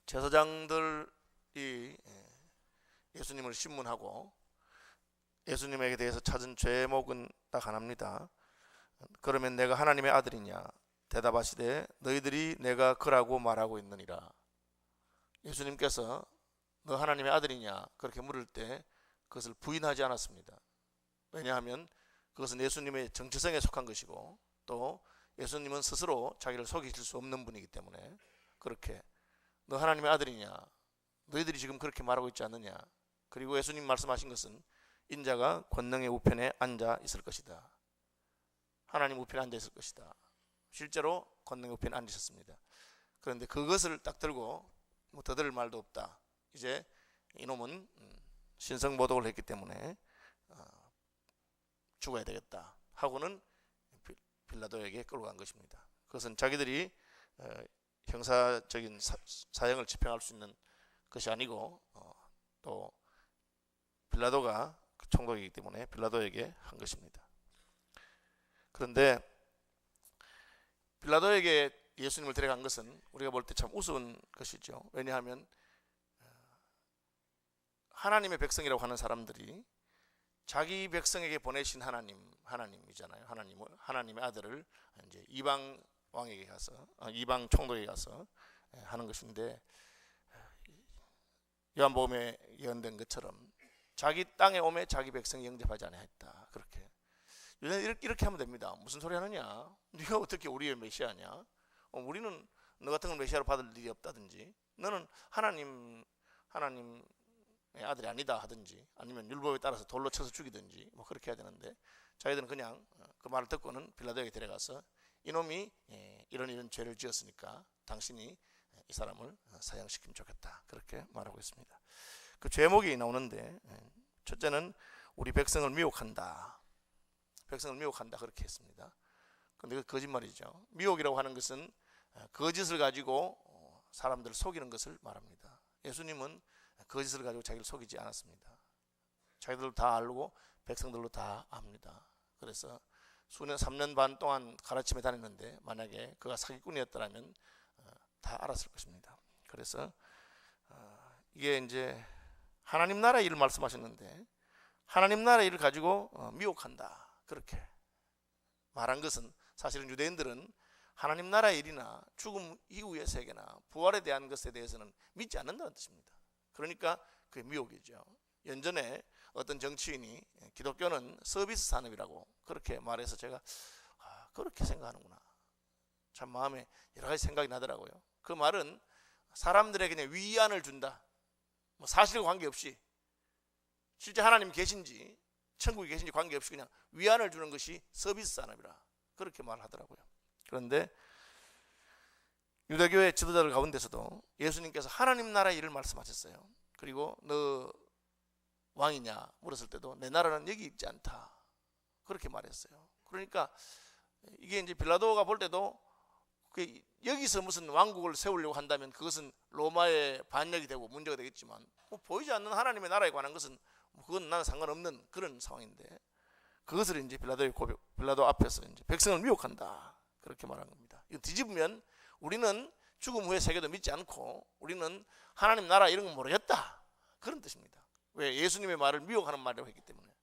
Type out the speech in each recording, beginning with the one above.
제사장들이 예수님을 신문하고 예수님에게 대해서 찾은 죄목은 딱 하나입니다. 그러면 내가 하나님의 아들이냐? 대답하시되 너희들이 내가 그라고 말하고 있느니라. 예수님께서 너 하나님의 아들이냐? 그렇게 물을 때 그것을 부인하지 않았습니다. 왜냐하면 그것은 예수님의 정체성에 속한 것이고 또 예수님은 스스로 자기를 속이실 수 없는 분이기 때문에 그렇게 너 하나님의 아들이냐? 너희들이 지금 그렇게 말하고 있지 않느냐? 그리고 예수님 말씀하신 것은 인자가 권능의 우편에 앉아 있을 것이다. 하나님 우편에 앉아 있을 것이다. 실제로 권능의 우편에 앉으셨습니다. 그런데 그것을 딱 들고 뭐 더 들을 말도 없다. 이제 이놈은 신성모독을 했기 때문에 죽어야 되겠다 하고는 빌라도에게 끌고 간 것입니다. 그것은 자기들이 형사적인 사형을 집행할 수 있는 것이 아니고 또 빌라도가 총독이기 때문에 빌라도에게 한 것입니다. 그런데 빌라도에게 예수님을 데려간 것은 우리가 볼 때 참 우스운 것이죠. 왜냐하면 하나님의 백성이라고 하는 사람들이 자기 백성에게 보내신 하나님이잖아요. 하나님의 아들을 이제 이방 왕에게 가서 이방 총독에게 가서 하는 것인데 요한복음에 예언된 것처럼 자기 땅에 오매 자기 백성이 영접하지 아니하였다. 그렇게 이렇게 하면 됩니다. 무슨 소리 하느냐? 네가 어떻게 우리의 메시아냐? 우리는 너 같은 걸 메시아로 받을 일이 없다든지 너는 하나님의 아들이 아니다 하든지 아니면 율법에 따라서 돌로 쳐서 죽이든지 뭐 그렇게 해야 되는데 자기들은 그냥 그 말을 듣고는 빌라도에게 데려가서 이놈이 이런 죄를 지었으니까 당신이 이 사람을 사형시키면 좋겠다. 그렇게 말하고 있습니다. 그 죄목이 나오는데 첫째는 우리 백성을 미혹한다. 백성을 미혹한다 그렇게 했습니다. 그런데 그 거짓말이죠. 미혹이라고 하는 것은 거짓을 가지고 사람들을 속이는 것을 말합니다. 예수님은 거짓을 가지고 자기를 속이지 않았습니다. 자기들도 다 알고 백성들도 다 압니다. 그래서 3년 반 동안 가르침에 다녔는데 만약에 그가 사기꾼이었더라면 다 알았을 것입니다. 그래서 이게 이제 하나님 나라의 일을 말씀하셨는데 하나님 나라의 일을 가지고 미혹한다 그렇게 말한 것은 사실은 유대인들은 하나님 나라의 일이나 죽음 이후의 세계나 부활에 대한 것에 대해서는 믿지 않는다는 뜻입니다. 그러니까 그게 미혹이죠. 연전에 어떤 정치인이 기독교는 서비스 산업이라고 그렇게 말해서 제가 그렇게 생각하는구나. 참 마음에 여러 가지 생각이 나더라고요. 그 말은 사람들에게 그냥 위안을 준다. 뭐 사실과 관계없이 실제 하나님 계신지 천국에 계신지 관계없이 그냥 위안을 주는 것이 서비스 산업이라 그렇게 말하더라고요. 그런데 유대교의 지도자들 가운데서도 예수님께서 하나님 나라의 일을 말씀하셨어요. 그리고 너 왕이냐 물었을 때도 내 나라는 여기 있지 않다 그렇게 말했어요. 그러니까 이게 이제 빌라도가 볼 때도 여기서 무슨 왕국을 세우려고 한다면 그것은 로마의 반역이 되고 문제가 되겠지만 뭐 보이지 않는 하나님의 나라에 관한 것은 그건 나는 상관없는 그런 상황인데 그것을 이제 빌라도 앞에서 이제 백성을 미혹한다 그렇게 말한 겁니다. 이거 뒤집으면 우리는 죽음 후의 세계도 믿지 않고 우리는 하나님 나라 이런 건 모르겠다 그런 뜻입니다. 왜? 예수님의 말을 미혹하는 말이라고 했기 때문에.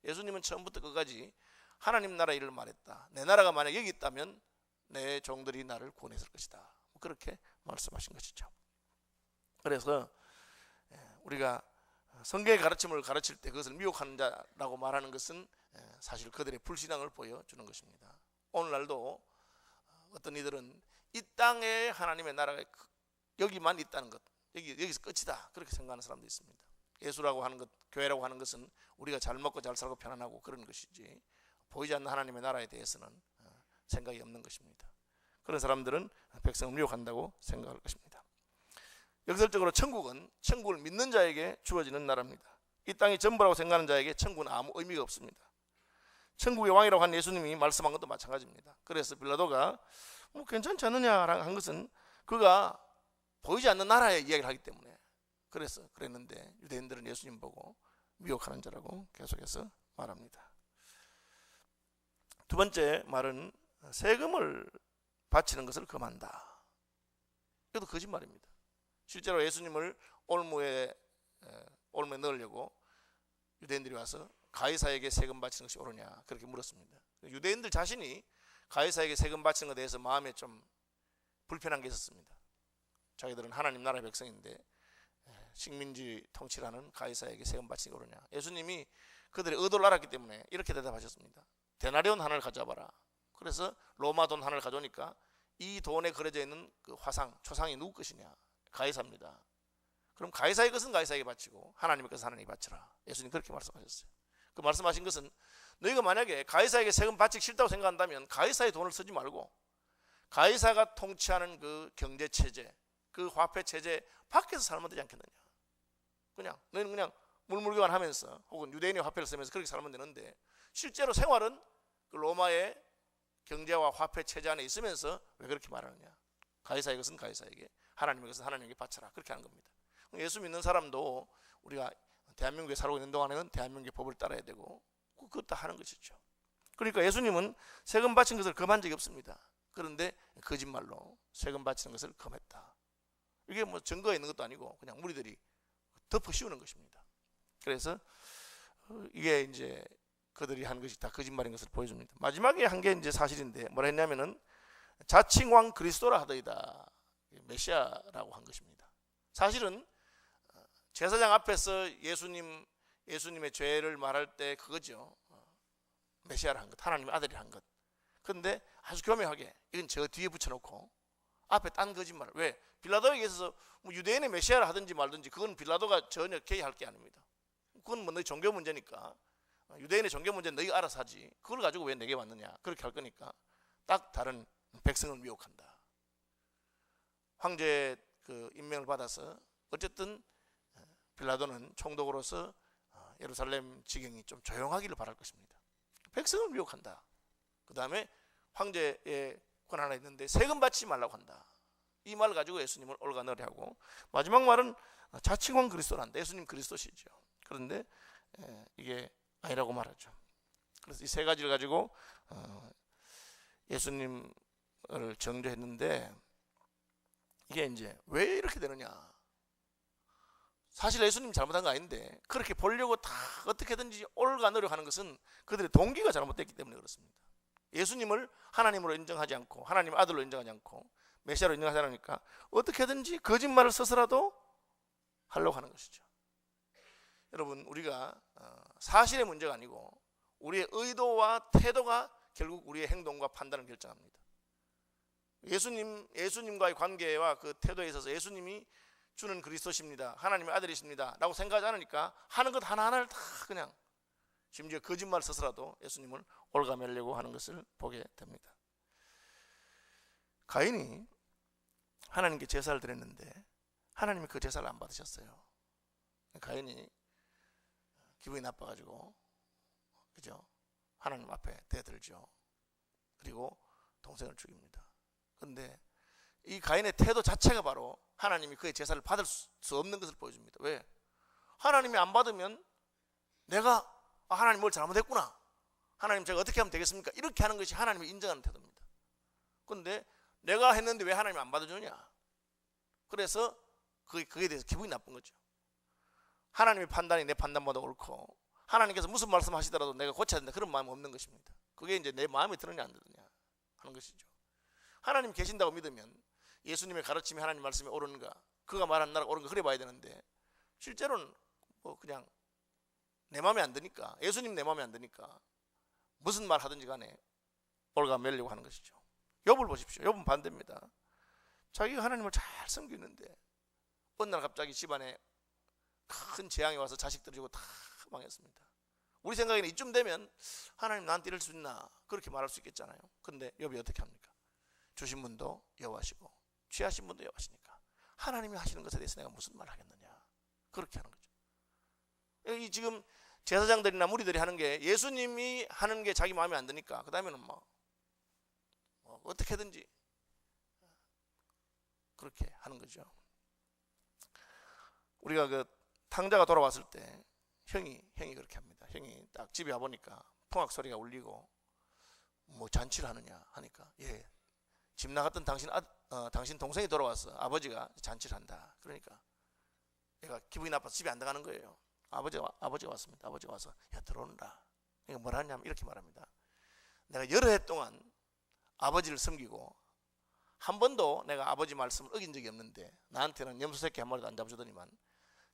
예수님은 처음부터 끝까지 하나님 나라 일을 말했다. 내 나라가 만약 여기 있다면 내 종들이 나를 구원했을 것이다. 그렇게 말씀하신 것이죠. 그래서 우리가 성경의 가르침을 가르칠 때 그것을 미혹하는 자라고 말하는 것은 사실 그들의 불신앙을 보여주는 것입니다. 오늘날도 어떤 이들은 이 땅에 하나님의 나라가 여기만 있다는 것, 여기서 끝이다 그렇게 생각하는 사람도 있습니다. 예수라고 하는 것, 교회라고 하는 것은 우리가 잘 먹고 잘 살고 편안하고 그런 것이지 보이지 않는 하나님의 나라에 대해서는 생각이 없는 것입니다. 그런 사람들은 백성을 미혹한다고 생각할 것입니다. 역설적으로 천국을 믿는 자에게 주어지는 나라입니다. 이 땅이 전부라고 생각하는 자에게 천국은 아무 의미가 없습니다. 천국의 왕이라고 한 예수님이 말씀한 것도 마찬가지입니다. 그래서 빌라도가 뭐 괜찮지 않느냐 한 것은 그가 보이지 않는 나라의 이야기를 하기 때문에 그랬는데 유대인들은 예수님 보고 미혹하는 자라고 계속해서 말합니다. 두 번째 말은 세금을 바치는 것을 금한다. 이것도 거짓말입니다. 실제로 예수님을 올무에 넣으려고 유대인들이 와서 가이사에게 세금 바치는 것이 옳으냐 그렇게 물었습니다. 유대인들 자신이 가이사에게 세금 바치는 것에 대해서 마음에 좀 불편한 게 있었습니다. 자기들은 하나님 나라의 백성인데 식민지 통치라는 가이사에게 세금 바치는 게 옳으냐. 예수님이 그들의 의도를 알았기 때문에 이렇게 대답하셨습니다. 데나리온 하나를 가져와봐라. 그래서 로마 돈 하나를 가져오니까 이 돈에 그려져 있는 그 화상, 초상이 누구 것이냐? 가이사입니다. 그럼 가이사의 것은 가이사에게 바치고 하나님의 것은 하나님에게 바치라. 예수님 그렇게 말씀하셨어요. 그 말씀하신 것은 너희가 만약에 가이사에게 세금 바치기 싫다고 생각한다면 가이사의 돈을 쓰지 말고 가이사가 통치하는 그 경제체제, 그 화폐체제 밖에서 살면 되지 않겠느냐. 그냥 너희는 그냥 물물교환하면서 혹은 유대인의 화폐를 쓰면서 그렇게 살면 되는데 실제로 생활은 그 로마의 경제와 화폐체제 안에 있으면서 왜 그렇게 말하느냐. 가이사의 것은 가이사에게, 하나님의 것은 하나님에게 바쳐라. 그렇게 하는 겁니다. 예수 믿는 사람도 우리가 대한민국에 살고 있는 동안에는 대한민국의 법을 따라야 되고 그것도 하는 것이죠. 그러니까 예수님은 세금 바친 것을 금한 적이 없습니다. 그런데 거짓말로 세금 바치는 것을 금했다. 이게 뭐 증거가 있는 것도 아니고 그냥 무리들이 덮어 씌우는 것입니다. 그래서 이게 이제 그들이 한 것이 다 거짓말인 것을 보여줍니다. 마지막에 한 게 이제 사실인데 뭐라 했냐면은 자칭 왕 그리스도라 하더이다. 메시아라고 한 것입니다. 사실은 제사장 앞에서 예수님의 죄를 말할 때 그거죠. 메시아라 한 것, 하나님의 아들이 한 것. 그런데 아주 교묘하게 이건 저 뒤에 붙여놓고 앞에 딴 거짓말을. 왜? 빌라도에게 있어서 뭐 유대인의 메시아를 하든지 말든지 그건 빌라도가 전혀 개의할 게 아닙니다. 그건 뭐 너희 종교 문제니까, 유대인의 종교 문제는 너희가 알아서 하지 그걸 가지고 왜 내게 왔느냐 그렇게 할 거니까 딱 다른 백성을 미혹한다. 황제 그 임명을 받아서 어쨌든 빌라도는 총독으로서 예루살렘 지경이 좀 조용하기를 바랄 것입니다. 백성을 미혹한다. 그 다음에 황제의 권 하나 있는데 세금 바치지 말라고 한다. 이 말을 가지고 예수님을 올가너리 하고 마지막 말은 자칭 왕 그리스도란다. 예수님 그리스도시죠. 그런데 이게 아니라고 말하죠. 그래서 이 세 가지를 가지고 예수님을 정죄했는데 이게 이제 왜 이렇게 되느냐. 사실 예수님 잘못한 거 아닌데 그렇게 보려고 다 어떻게든지 올가너려 하는 것은 그들의 동기가 잘못됐기 때문에 그렇습니다. 예수님을 하나님으로 인정하지 않고 하나님 아들로 인정하지 않고 메시아로 인정하지 않으니까 어떻게든지 거짓말을 써서라도 하려고 하는 것이죠. 여러분 우리가 사실의 문제가 아니고 우리의 의도와 태도가 결국 우리의 행동과 판단을 결정합니다. 예수님과의 관계와 그 태도에 있어서 예수님이 주는 그리스도십니다, 하나님의 아들이십니다 라고 생각하지 않으니까 하는 것 하나하나를 다 그냥 심지어 거짓말을 써서라도 예수님을 올가매려고 하는 것을 보게 됩니다. 가인이 하나님께 제사를 드렸는데 하나님이 그 제사를 안 받으셨어요. 가인이 기분이 나빠가지고 그죠? 하나님 앞에 대들죠. 그리고 동생을 죽입니다. 그런데 이 가인의 태도 자체가 바로 하나님이 그의 제사를 받을 수 없는 것을 보여줍니다. 왜? 하나님이 안 받으면 내가 하나님 뭘 잘못했구나, 하나님 제가 어떻게 하면 되겠습니까? 이렇게 하는 것이 하나님이 인정하는 태도입니다. 그런데 내가 했는데 왜 하나님이 안 받아주냐? 그래서 그에 대해서 기분이 나쁜 거죠. 하나님의 판단이 내 판단보다 옳고 하나님께서 무슨 말씀하시더라도 내가 고쳐야 된다 그런 마음이 없는 것입니다. 그게 이제 내 마음에 들으냐 안 들으냐 하는 것이죠. 하나님 계신다고 믿으면 예수님의 가르침이 하나님 말씀이 옳은가, 그가 말한 나라가 옳은가 그래 봐야 되는데 실제로는 뭐 그냥 내 마음에 안 드니까, 예수님 내 마음에 안 드니까 무슨 말 하든지 간에 올가매려고 하는 것이죠. 욥을 보십시오. 욥은 반대입니다. 자기가 하나님을 잘 섬기는데 어느 날 갑자기 집안에 큰 재앙이 와서 자식들 주고 다 망했습니다. 우리 생각에는 이쯤 되면 하나님 나한테 이럴 수 있나 그렇게 말할 수 있겠잖아요. 근데 욥이 어떻게 합니까? 주신 분도 여호와시고 취하신 분도 여호와시니까 하나님이 하시는 것에 대해서 내가 무슨 말 하겠느냐 그렇게 하는 거죠. 이 지금 제사장들이나 무리들이 하는 게 예수님이 하는 게 자기 마음에 안 드니까 그 다음에는 뭐 어떻게든지 그렇게 하는 거죠. 우리가 그 탕자가 돌아왔을 때 형이 그렇게 합니다. 형이 딱 집에 와보니까 풍악 소리가 울리고 뭐 잔치를 하느냐 하니까 예, 집 나갔던 당신 당신 동생이 돌아왔어. 아버지가 잔치를 한다. 그러니까 얘가 기분이 나빠서 집에 안 들어가는 거예요. 아버지가 왔습니다. 아버지가 와서 야 들어온다. 그러니까 뭐라 하냐면 이렇게 말합니다. 내가 여러 해 동안 아버지를 섬기고 한 번도 내가 아버지 말씀을 어긴 적이 없는데 나한테는 염소 새끼 한 마리도 안 잡아주더니만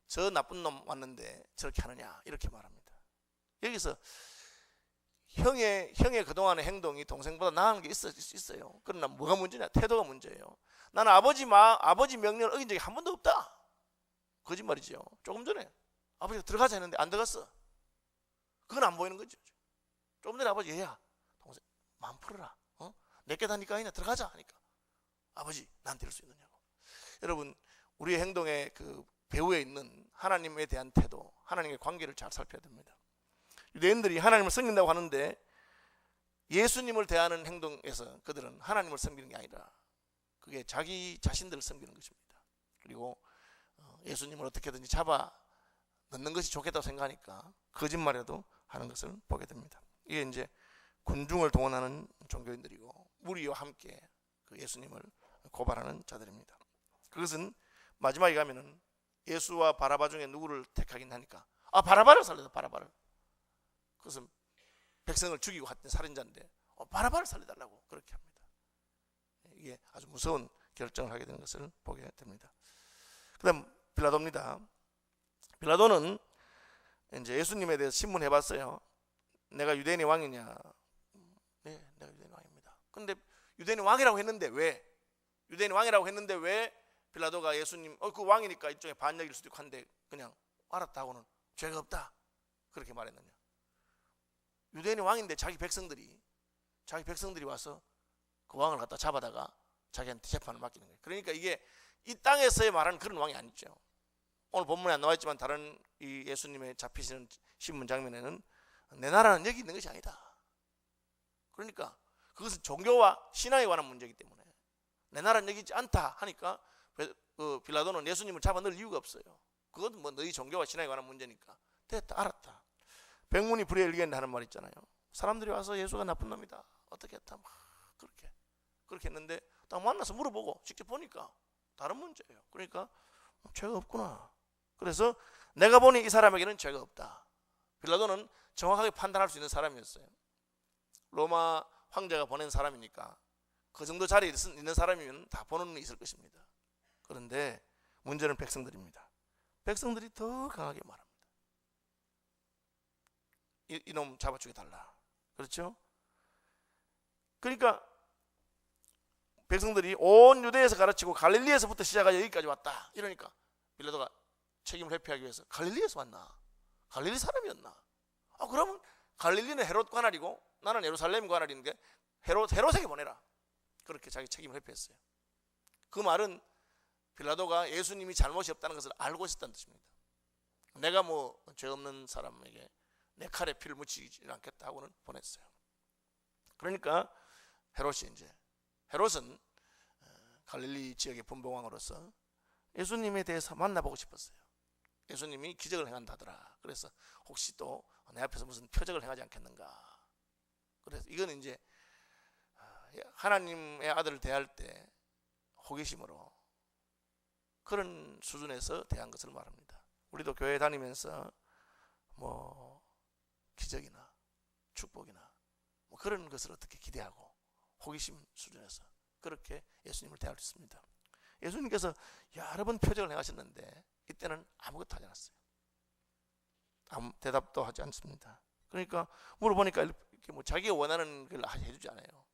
저 나쁜 놈 왔는데 저렇게 하느냐 이렇게 말합니다. 여기서 형의 그동안의 행동이 동생보다 나은 게 있어요. 그러나 뭐가 문제냐? 태도가 문제예요. 나는 아버지 명령을 어긴 적이 한 번도 없다. 거짓말이죠. 조금 전에 아버지가 들어가자 했는데 안 들어갔어. 그건 안 보이는 거죠. 조금 전에 아버지 얘야 동생 마음 풀어라. 내게 다니까 아니냐 들어가자 하니까 아버지 나한테 이럴 수 있느냐고. 여러분 우리의 행동의 그 배후에 있는 하나님에 대한 태도, 하나님의 관계를 잘 살펴야 됩니다. 유대인들이 하나님을 섬긴다고 하는데 예수님을 대하는 행동에서 그들은 하나님을 섬기는 게 아니라 그게 자기 자신들을 섬기는 것입니다. 그리고 예수님을 어떻게든지 잡아 넣는 것이 좋겠다고 생각하니까 거짓말에도 하는 것을 보게 됩니다. 이게 이제 군중을 동원하는 종교인들이고 무리와 함께 그 예수님을 고발하는 자들입니다. 그것은 마지막에 가면은 예수와 바라바 중에 누구를 택하긴 하니까 바라바를 살려서 바라바를. 그것은 백성을 죽이고 했던 살인자인데 바라바를 살려달라고 그렇게 합니다. 이게 아주 무서운 결정을 하게 되는 것을 보게 됩니다. 그 다음 빌라도입니다. 빌라도는 이제 예수님에 대해서 신문해봤어요. 내가 유대인의 왕이냐? 네, 내가 유대인의 왕입니다. 근데 유대인의 왕이라고 했는데 왜? 유대인의 왕이라고 했는데 왜 빌라도가 예수님 그 왕이니까 일종의 반역일 수도 있고 한데 그냥 알았다 하고는 죄가 없다 그렇게 말했느냐? 유대인의 왕인데 자기 백성들이 와서 그 왕을 갖다 잡아다가 자기한테 재판을 맡기는 거예요. 그러니까 이게 이 땅에서의 말하는 그런 왕이 아니죠. 오늘 본문에 안 나와있지만 다른 이 예수님의 잡히시는 신문 장면에는 내 나라는 여기 있는 것이 아니다. 그러니까 그것은 종교와 신앙에 관한 문제이기 때문에 내 나라는 여기 있지 않다 하니까 빌라도는 예수님을 잡아 넣을 이유가 없어요. 그건 뭐 너희 종교와 신앙에 관한 문제니까 됐다 알았다. 백문이 불여일견 하는 말 있잖아요. 사람들이 와서 예수가 나쁜 놈이다 어떻게 했다 막 그렇게 했는데 딱 만나서 물어보고 직접 보니까 다른 문제예요. 그러니까 죄가 없구나. 그래서 내가 보니 이 사람에게는 죄가 없다. 빌라도는 정확하게 판단할 수 있는 사람이었어요. 로마 황제가 보낸 사람이니까 그 정도 자리에 있는 사람이면 다 보는 눈이 있을 것입니다. 그런데 문제는 백성들입니다. 백성들이 더 강하게 말합니다. 이놈 잡아 죽여달라. 그렇죠? 그러니까 백성들이 온 유대에서 가르치고 갈릴리에서부터 시작하여 여기까지 왔다. 이러니까 빌라도가 책임을 회피하기 위해서 갈릴리에서 왔나? 갈릴리 사람이었나? 그러면 갈릴리는 헤롯 관할이고 나는 예루살렘 관할인 게 헤롯에게 보내라. 그렇게 자기 책임을 회피했어요. 그 말은 빌라도가 예수님이 잘못이 없다는 것을 알고 있었다는 뜻입니다. 내가 뭐 죄 없는 사람에게 내 칼에 피를 묻히지 않겠다 하고는 보냈어요. 그러니까 헤롯은 갈릴리 지역의 분봉왕으로서 예수님에 대해서 만나보고 싶었어요. 예수님이 기적을 행한다더라. 그래서 혹시 또 내 앞에서 무슨 표적을 행하지 않겠는가. 그래서 이건 이제 하나님의 아들을 대할 때 호기심으로 그런 수준에서 대한 것을 말합니다. 우리도 교회 다니면서 뭐 기적이나 축복이나 뭐 그런 것을 어떻게 기대하고 호기심 수준에서 그렇게 예수님을 대할 수 있습니다. 예수님께서 여러 번 표적을 행하셨는데 이때는 아무것도 하지 않았어요. 아무 대답도 하지 않습니다. 그러니까 물어보니까 이렇게 뭐 자기가 원하는 걸 해주지 않아요.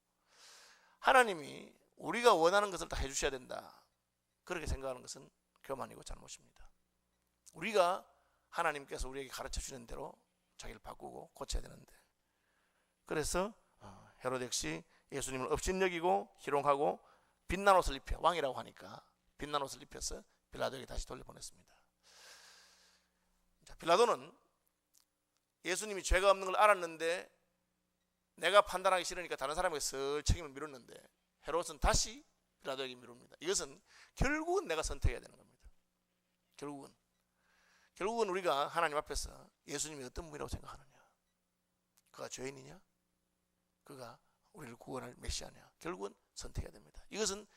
하나님이 우리가 원하는 것을 다 해주셔야 된다. 그렇게 생각하는 것은 교만이고 잘못입니다. 우리가 하나님께서 우리에게 가르쳐 주는 대로 자기를 바꾸고 고쳐야 되는데, 그래서 헤롯 역시 예수님을 업신여기고 희롱하고 빛난 옷을 입혀, 왕이라고 하니까 빛난 옷을 입혀서 빌라도에게 다시 돌려보냈습니다. 자, 빌라도는 예수님이 죄가 없는 걸 알았는데 내가 판단하기 싫으니까 다른 사람에게 슬 책임을 미뤘는데 헤롯은 다시 빌라도에게 미룹니다. 이것은 결국은 내가 선택해야 되는 겁니다. 결국은 우리가 하나님 앞에서 예수님이 어떤 분이라고 생각하느냐, 그가 죄인이냐, 그가 우리를 구원할 메시아냐, 결국은 선택해야 됩니다. 이것은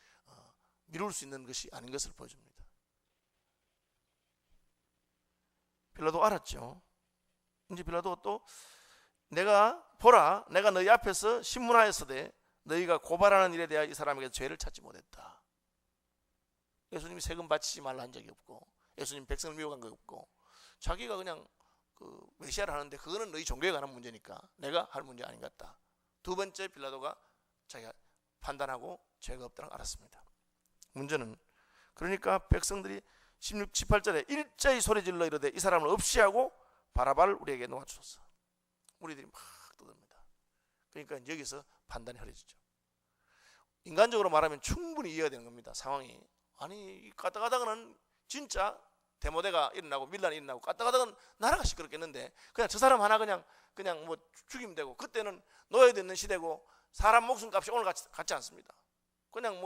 미룰 수 있는 것이 아닌 것을 보여줍니다. 빌라도 알았죠. 이제 빌라도 또 내가 보라, 내가 너희 앞에서 신문하였으되 너희가 고발하는 일에 대하여 이 사람에게 죄를 찾지 못했다. 예수님이 세금 바치지 말라 한 적이 없고, 예수님 백성을 미워한 거 없고, 자기가 그냥 그 메시아를 하는데 그거는 너희 종교에 관한 문제니까 내가 할 문제 아닌 것 같다. 두 번째, 빌라도가 자기가 판단하고 죄가 없다는 걸 알았습니다. 문제는 그러니까 백성들이 16, 18절에 일자히 소리질러 이르되 이 사람을 없이 하고 바라바를 우리에게 놓아주소서. 우리들이 막 떠듭니다. 그러니까 여기서 판단이 흐려지죠. 인간적으로 말하면 충분히 이해가 되는 겁니다. 상황이. 아니 가다 가다가는 진짜 데모대가 일어나고 밀란이 일어나고 가다 가다가는 나라가 시끄럽겠는데 그냥 저 사람 하나 그냥 뭐 죽이면 되고, 그때는 노예도 있는 시대고 사람 목숨값이 오늘 같지 않습니다. 그냥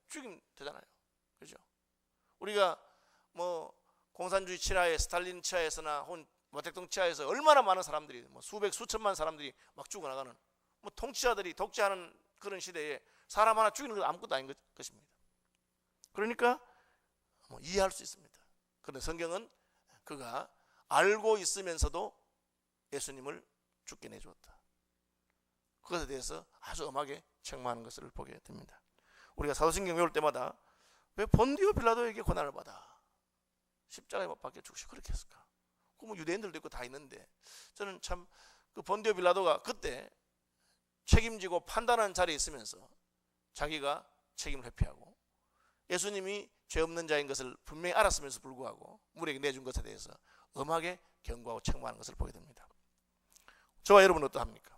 죽이면 되잖아요. 그죠? 우리가 뭐 공산주의 치하에, 스탈린 치하에서나 혹은 모택동 치하에서 얼마나 많은 사람들이, 뭐 수백 수천만 사람들이 막 죽어나가는, 뭐 통치자들이 독재하는 그런 시대에 사람 하나 죽이는 건 아무것도 아닌 것입니다. 그러니까 뭐 이해할 수 있습니다. 그런데 성경은 그가 알고 있으면서도 예수님을 죽게 내주었다. 그것에 대해서 아주 엄하게 책망하는 것을 보게 됩니다. 우리가 사도신경 외울 때마다 왜 본디오 빌라도에게 고난을 받아 십자가에 못 박혀 죽시 그렇게 했을까? 그 뭐 유대인들도 있고 다 있는데, 저는 참 그 본디오 빌라도가 그때 책임지고 판단하는 자리에 있으면서 자기가 책임을 회피하고 예수님이 죄 없는 자인 것을 분명히 알았으면서 불구하고 우리에게 내준 것에 대해서 엄하게 경고하고 책망하는 것을 보게 됩니다. 저와 여러분은 어떠합니까?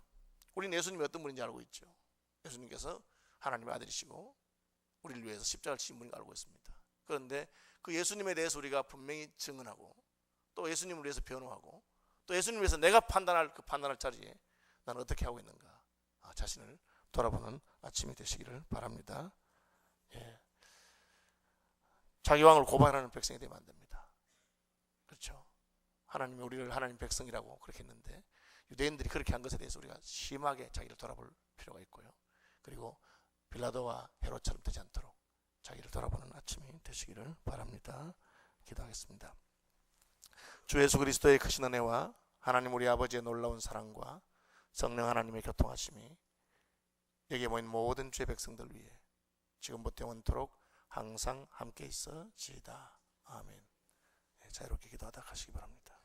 우리는 예수님이 어떤 분인지 알고 있죠. 예수님께서 하나님의 아들이시고 우리를 위해서 십자가를 지신 분인 걸 알고 있습니다. 그런데 그 예수님에 대해서 우리가 분명히 증언하고 또 예수님을 위해서 변호하고 또 예수님을 위해서 내가 판단할 그 판단할 자리에 나는 어떻게 하고 있는가, 자신을 돌아보는 아침이 되시기를 바랍니다. 예. 자기 왕을 고발하는 백성이 되면 안 됩니다. 그렇죠? 하나님이 우리를 하나님 백성이라고 그렇게 했는데 유대인들이 그렇게 한 것에 대해서 우리가 심하게 자기를 돌아볼 필요가 있고요. 그리고 빌라도와 헤롯처럼 되지 않도록 자기를 돌아보는 아침이 되시기를 바랍니다. 기도하겠습니다. 주 예수 그리스도의 크신 은혜와 하나님 우리 아버지의 놀라운 사랑과 성령 하나님의 교통하심이 여기에 모인 모든 주의 백성들 위해 지금부터 영원토록 항상 함께 있어지이다. 아멘. 자유롭게 기도하다 가시기 바랍니다.